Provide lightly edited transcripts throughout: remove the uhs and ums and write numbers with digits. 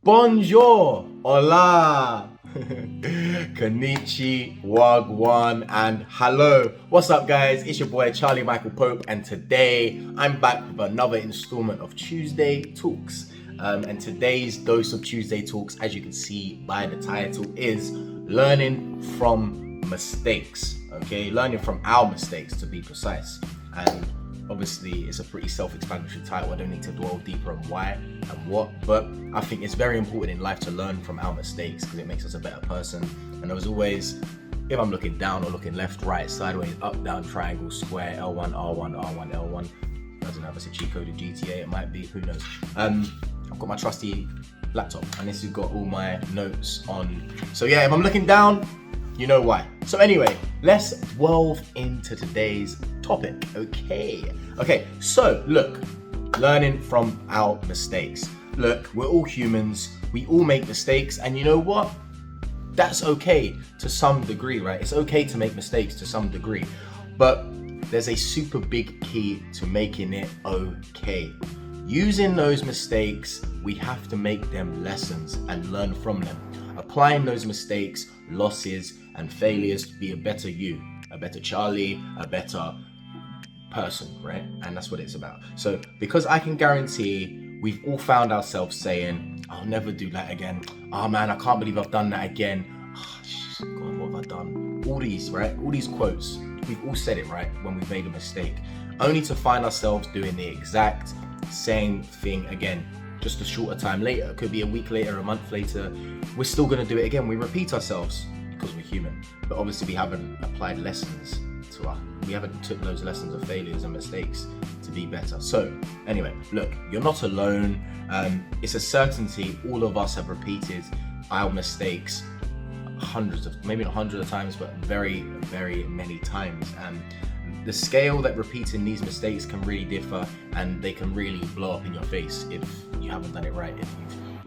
Bonjour, hola, konnichi, wagwan, and hello. What's up, guys? It's your boy Charlie Michael Pope, and today I'm back with another installment of Tuesday Talks. And today's dose of Tuesday Talks, as you can see by the title, is learning from mistakes. Okay, learning from our mistakes, to be precise. And obviously, it's a pretty self-explanatory title. I don't need to dwell deeper on why and what, but I think it's very important in life to learn from our mistakes because it makes us a better person. And as always, if I'm looking down or looking left, right, sideways, up, down, triangle, square, L1, R1, R1, L1. Doesn't know if it's a cheat code of GTA, it might be, who knows. I've got my trusty laptop and this has got all my notes on. So yeah, if I'm looking down, you know why. So anyway, let's delve into today's topic. Okay, so look, learning from our mistakes. Look, we're all humans, we all make mistakes, and you know what? That's okay to some degree, right? It's okay to make mistakes to some degree, but there's a super big key to making it okay. Using those mistakes, we have to make them lessons and learn from them. Applying those mistakes, losses, and failures to be a better you, a better Charlie, a better person, right? And that's what it's about. So because I can guarantee we've all found ourselves saying, I'll never do that again. Oh man, I can't believe I've done that again. Oh, God, what have I done? All these, right? All these quotes, we've all said it, right? When we've made a mistake, only to find ourselves doing the exact same thing again, just a shorter time later. It could be a week later, a month later. We're still gonna do it again. We repeat ourselves because we're human, but obviously we haven't applied lessons to us. We haven't took those lessons of failures and mistakes to be better. So anyway, look, you're not alone. It's a certainty all of us have repeated our mistakes maybe not hundreds of times, but very, very many times. The scale that repeating these mistakes can really differ, and they can really blow up in your face if you haven't done it right.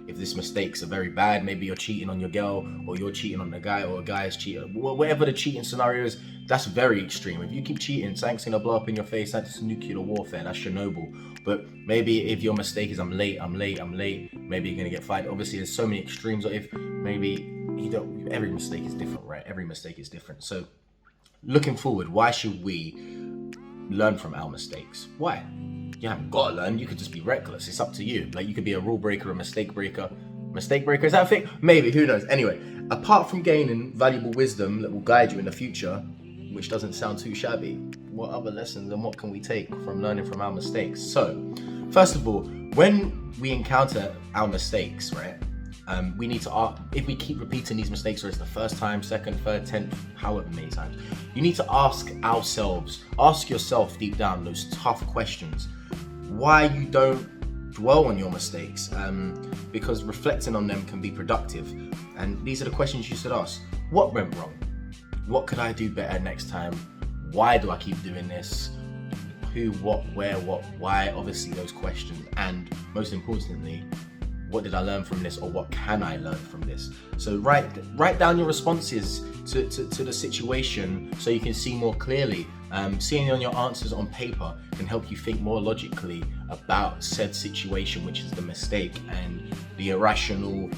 If this mistakes are very bad, maybe you're cheating on your girl, or you're cheating on the guy, or a guy is cheating, whatever the cheating scenario is, that's very extreme. If you keep cheating, something's gonna blow up in your face. That's nuclear warfare, that's Chernobyl. But maybe if your mistake is I'm late, maybe you're gonna get fired. Obviously, there's so many extremes. Or if maybe every mistake is different, right? Every mistake is different. So looking forward, why should we learn from our mistakes? Why? You haven't got to learn. You could just be reckless. It's up to you. Like, you could be a rule breaker, a mistake breaker. Mistake breaker, is that a thing? Maybe, who knows? Anyway, apart from gaining valuable wisdom that will guide you in the future, which doesn't sound too shabby, what other lessons and what can we take from learning from our mistakes? So, first of all, when we encounter our mistakes, right? We need to ask, if we keep repeating these mistakes, whether it's the first time, second, third, 10th, however many times, you need to ask yourself deep down those tough questions. Why you don't dwell on your mistakes, because reflecting on them can be productive. And these are the questions you should ask. What went wrong? What could I do better next time? Why do I keep doing this? Who, what, where, what, why? Obviously those questions. And most importantly, what did I learn from this, or what can I learn from this? So write down your responses to the situation so you can see more clearly. Seeing on your answers on paper can help you think more logically about said situation, which is the mistake, and the irrational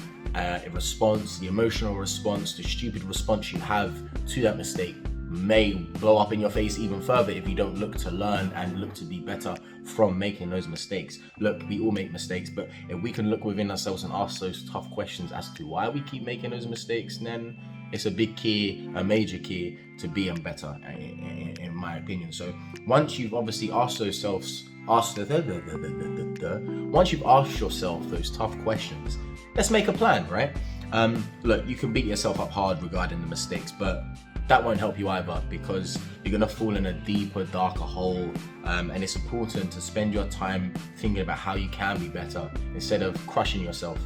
response, the emotional response, the stupid response you have to that mistake may blow up in your face even further if you don't look to learn and look to be better from making those mistakes. Look, we all make mistakes, but if we can look within ourselves and ask those tough questions as to why we keep making those mistakes, then it's a big key, a major key to being better, in my opinion. So once you've obviously once you've asked yourself those tough questions, let's make a plan, right? Look, you can beat yourself up hard regarding the mistakes, but that won't help you either, because you're gonna fall in a deeper, darker hole, and it's important to spend your time thinking about how you can be better instead of crushing yourself.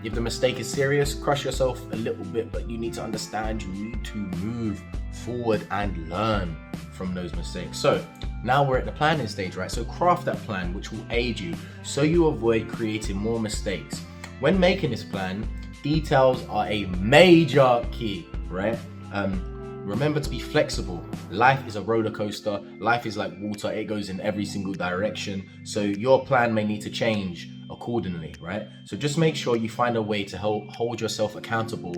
If the mistake is serious, crush yourself a little bit, but you need to understand you need to move forward and learn from those mistakes. So now we're at the planning stage, right? So craft that plan which will aid you so you avoid creating more mistakes. When making this plan, details are a major key, right? Remember to be flexible. Life is a roller coaster. Life is like water. It goes in every single direction. So your plan may need to change accordingly, right? So just make sure you find a way to hold yourself accountable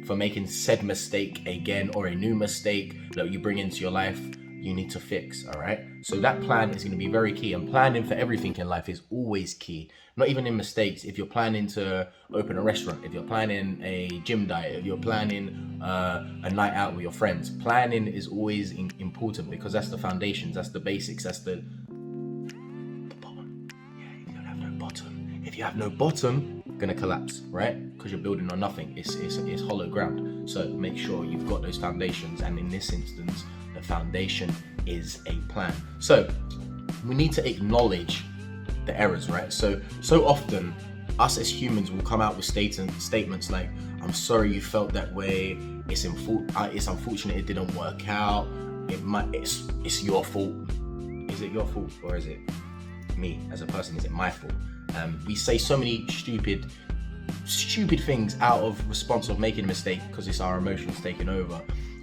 for making said mistake again, or a new mistake that you bring into your life you need to fix. All right, so that plan is going to be very key, and planning for everything in life is always key, not even in mistakes. If you're planning to open a restaurant, if you're planning a gym diet, if you're planning a night out with your friends, planning is always important, because that's the foundations, that's the basics, that's the bottom. Yeah, you don't have no bottom. If you have no bottom, you're gonna collapse, right? Because you're building on nothing. It's hollow ground. So make sure you've got those foundations, and in this instance, the foundation is a plan. So we need to acknowledge the errors, right? So often us as humans will come out with statements like, I'm sorry you felt that way, it's unfortunate it didn't work out, it's your fault. Is it your fault, or is it me as a person? Is it my fault? We say so many stupid things out of response of making a mistake, because it's our emotions taking over.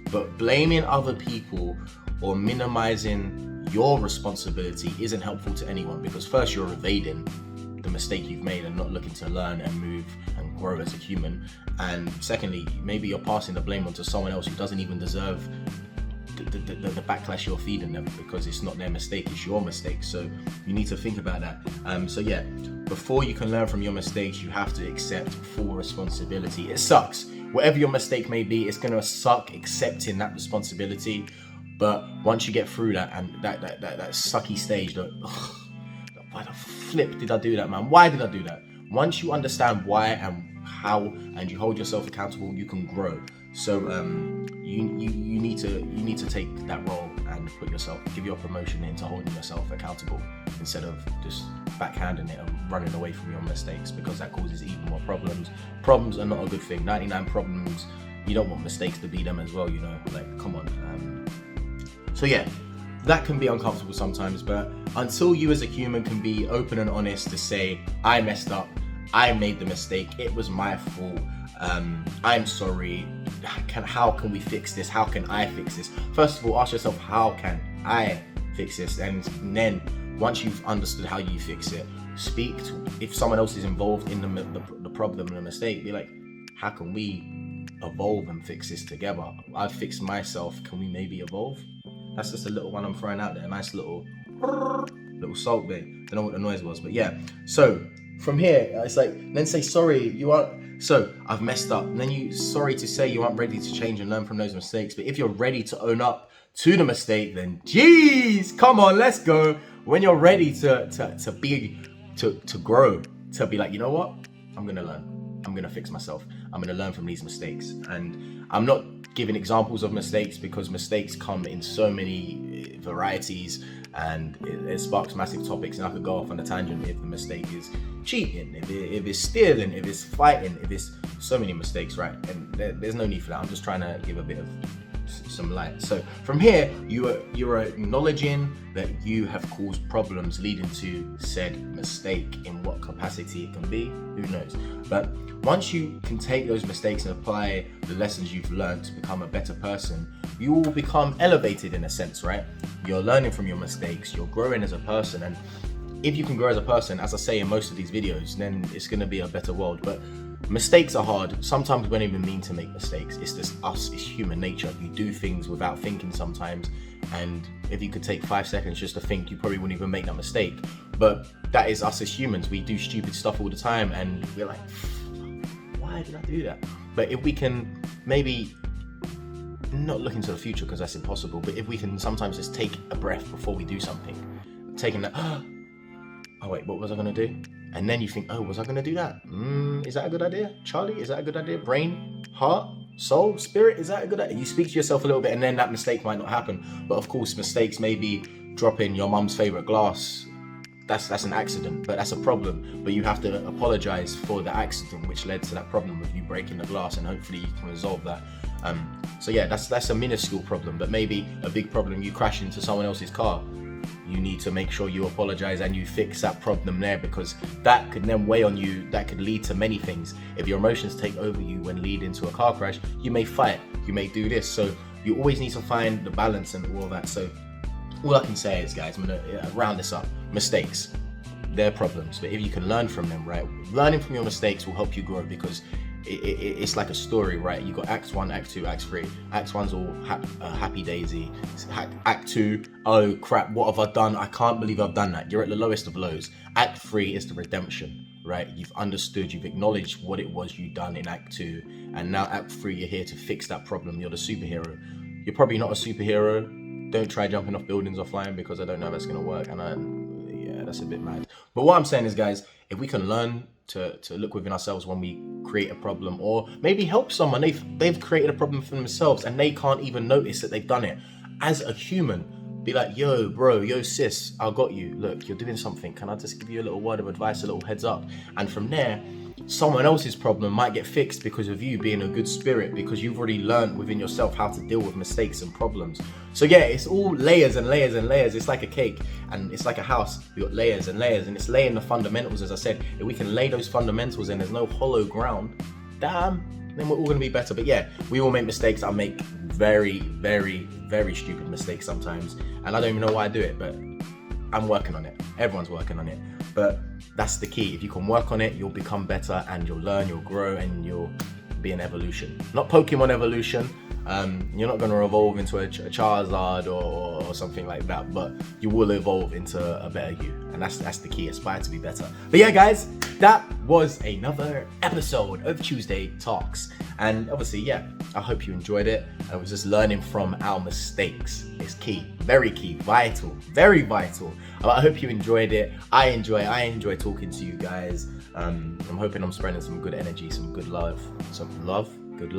But blaming other people or minimizing your responsibility isn't helpful to anyone, because first, you're evading the mistake you've made and not looking to learn and move and grow as a human. And secondly, maybe you're passing the blame onto someone else who doesn't even deserve the backlash you're feeding them, because it's not their mistake, it's your mistake. So you need to think about that. So yeah, before you can learn from your mistakes, you have to accept full responsibility. It sucks. Whatever your mistake may be, it's gonna suck accepting that responsibility. But once you get through that, and that sucky stage, why the flip did I do that, man? Why did I do that? Once you understand why and how, and you hold yourself accountable, you can grow. So you need to take that role and give your promotion into holding yourself accountable, instead of just backhanding it and running away from your mistakes, because that causes even more problems. Problems are not a good thing. 99 problems, you don't want mistakes to be them as well, you know, like, come on. So yeah, that can be uncomfortable sometimes, but until you as a human can be open and honest to say, I messed up, I made the mistake, it was my fault, I'm sorry, how can we fix this? How can I fix this? First of all, ask yourself, how can I fix this? And then once you've understood how you fix it, speak to, if someone else is involved in the problem and the mistake, be like, how can we evolve and fix this together? I've fixed myself, can we maybe evolve? That's just a little one I'm throwing out there, a nice little salt bait. Don't know what the noise was, but yeah. So from here, it's like, then say sorry, so I've messed up. And then sorry to say you aren't ready to change and learn from those mistakes. But if you're ready to own up to the mistake, then geez, come on, let's go. When you're ready to grow, to be like, you know what? I'm gonna learn. I'm gonna fix myself. I'm gonna learn from these mistakes. And I'm not giving examples of mistakes, because mistakes come in so many varieties, and it sparks massive topics, and I could go off on a tangent if the mistake is cheating, if it's stealing, if it's fighting, if it's so many mistakes, right? And there's no need for that. I'm just trying to give a bit of some light. So from here, you're acknowledging that you have caused problems leading to said mistake. In what capacity it can be, who knows? But once you can take those mistakes and apply the lessons you've learned to become a better person, you will become elevated in a sense, right? You're learning from your mistakes, you're growing as a person, and if you can grow as a person, as I say in most of these videos, then it's going to be a better world. But mistakes are hard. Sometimes we don't even mean to make mistakes. It's just us, it's human nature. We do things without thinking sometimes, and if you could take 5 seconds just to think, you probably wouldn't even make that mistake. But that is us as humans. We do stupid stuff all the time, and we're like, why did I do that? But if we can maybe not look into the future, because that's impossible, but if we can sometimes just take a breath before we do something, taking that, oh wait, what was I gonna do? And then you think, oh, was I gonna do that? Is that a good idea? Charlie, is that a good idea? Brain, heart, soul, spirit, is that a good idea? You speak to yourself a little bit, and then that mistake might not happen. But of course, mistakes may be dropping your mum's favorite glass. That's an accident, but that's a problem. But you have to apologize for the accident which led to that problem of you breaking the glass, and hopefully you can resolve that. So yeah, that's a minuscule problem, but maybe a big problem, you crash into someone else's car. You need to make sure you apologize and you fix that problem there, because that could then weigh on you. That could lead to many things. If your emotions take over you when leading to a car crash, you may fight, you may do this. So you always need to find the balance and all that. So all I can say is, guys, I'm gonna round this up. Mistakes. their problems, but if you can learn from them, right? Learning from your mistakes will help you grow, because it's like a story, right? You got Act 1, Act 2, Act 3. Act 1's all happy daisy. Act 2, oh crap, what have I done? I can't believe I've done that. You're at the lowest of lows. Act 3 is the redemption, right? You've understood, you've acknowledged what it was you've done in Act 2, and now Act 3, you're here to fix that problem. You're the superhero. You're probably not a superhero. Don't try jumping off buildings or flying, because I don't know if that's gonna work, and yeah, that's a bit mad. But what I'm saying is, guys, if we can learn to look within ourselves when we create a problem, or maybe help someone, they've created a problem for themselves and they can't even notice that they've done it. As a human, be like, yo bro, yo sis, I got you, look, you're doing something, can I just give you a little word of advice, a little heads up? And from there, someone else's problem might get fixed because of you being a good spirit, because you've already learned within yourself how to deal with mistakes and problems. So yeah, it's all layers and layers and layers. It's like a cake, and it's like a house. We got layers and layers, and it's laying the fundamentals. As I said, if we can lay those fundamentals and there's no hollow ground, damn, then we're all gonna be better. But yeah, we all make mistakes. I make very, very, very stupid mistakes sometimes, and I don't even know why I do it, but I'm working on it. Everyone's working on it. But that's the key. If you can work on it, you'll become better, and you'll learn, you'll grow, and you'll be an evolution. Not Pokemon evolution. You're not going to evolve into a Charizard or something like that, but you will evolve into a better you, and that's the key. Aspire to be better. But yeah, guys, that was another episode of Tuesday Talks, and obviously, yeah, I hope you enjoyed it. I was just learning from our mistakes. It's key, very key, vital, very vital. I hope you enjoyed it. I enjoy talking to you guys. I'm hoping I'm spreading some good energy, some good love, good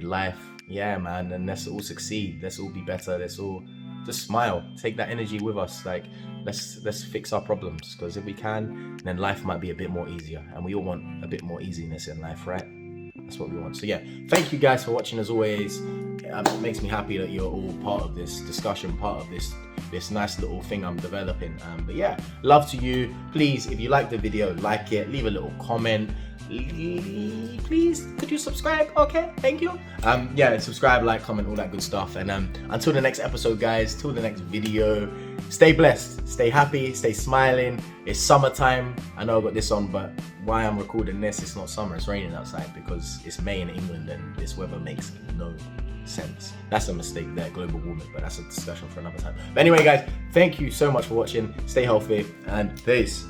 life. Yeah, man, and let's all succeed. Let's all be better. Let's all just smile. Take that energy with us. Like, let's fix our problems, because if we can, then life might be a bit more easier, and we all want a bit more easiness in life, right? That's what we want. So yeah, thank you guys for watching as always. It makes me happy that you're all part of this discussion, part of this nice little thing I'm developing. But yeah, love to you. Please, if you like the video, like it, leave a little comment. Please, could you subscribe? Okay, thank you. Yeah, subscribe, like, comment, all that good stuff. And until the next episode, guys, till the next video, stay blessed, stay happy, stay smiling. It's summertime. I know I got this on, but why I'm recording this, it's not summer, it's raining outside, because it's May in England and this weather makes no sense. That's a mistake there, global warming, but that's a discussion for another time. But anyway, guys, thank you so much for watching. Stay healthy and peace.